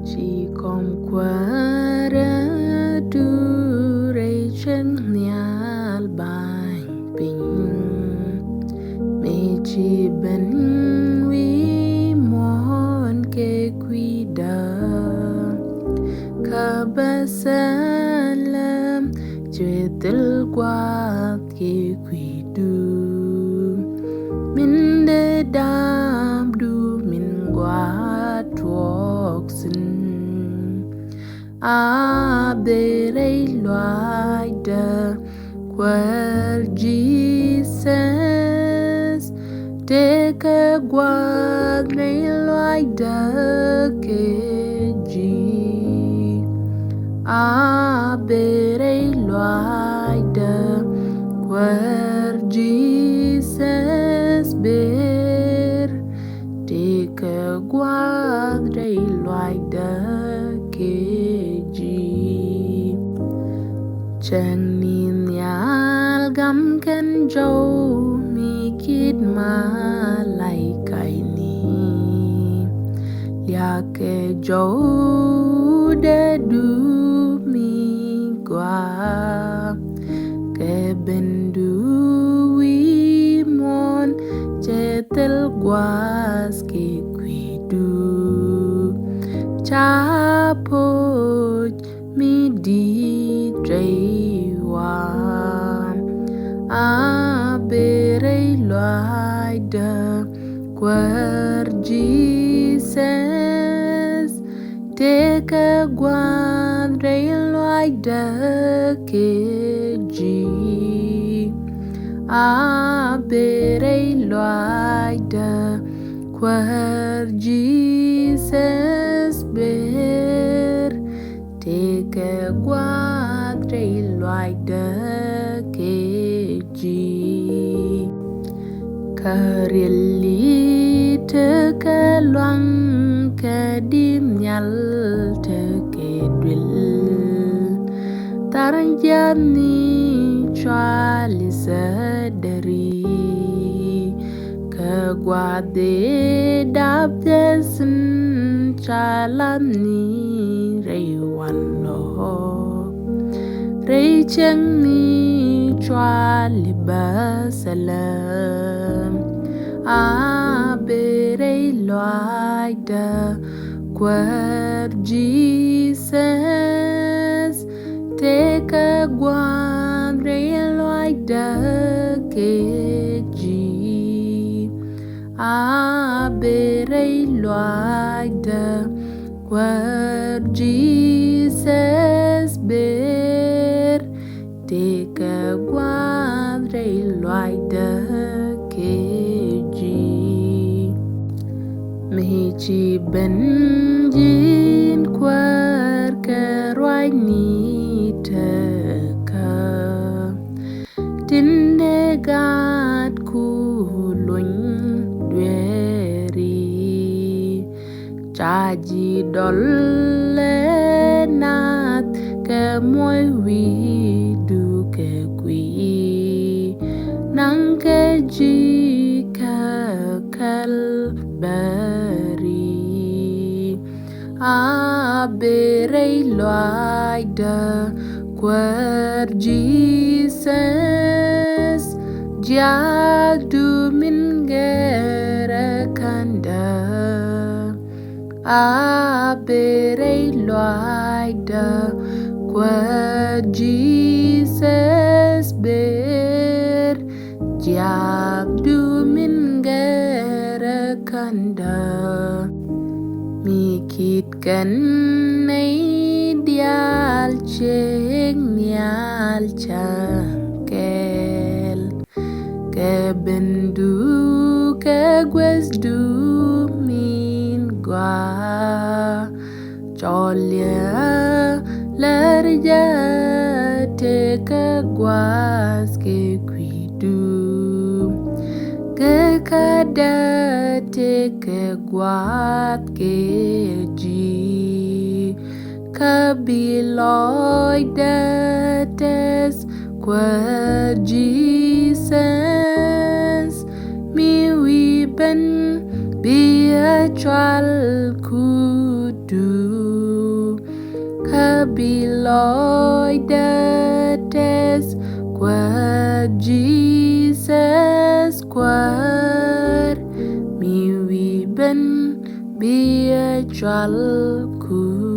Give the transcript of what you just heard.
chỉ còn qua duration nyal bang ping me chỉ ben wi mon ke cuida kabasalam jetel guat ke cuidu min de dam du min guat woksin abderei loida quer Jesus teka guat rei loida keji abderei loida quer Jesus ber teka guat rei loida keji chẳng nhìn nhal găm ken dâu mi kid ma lại cái ni ya ke dâu de du mi qua ke ben du wi mon che tel guas ke quy du chapot mi di drewa aberei loida quer Jesus teka guan rei loida keji aberei loida quer Jesus ber teka guat rei loida keji karili teka luang kedim nyal teke dwil taranjani chwali sedari ke guat de dap desen chalam ni rei wan lo rei cheng ni chwali basalam aberei loida quer Jesus teka guan rei loida keji aberei loida quer Jesus ber teka guan rei loida keji mehi ben jin quer ke roi ni teka tinde gat ku luny dweri chaji dolle nat ke moi wi du ke kui nang ke ji ke kalbari aberei loida quer Jesus jag du min gera kanda aberei loida quer Jesus ber jag du min gera kanda mi kit kan nei dial cheng nyal changkel ke bendu ke gwes du min gua cholia larja te ke guas ke kuidu ke kada te ke guat ke ji kabiloi dates quer Jesus mi wi ben bi a chwal kudu Habiloy dates quad Jesus quad mi wi ben bia chal ku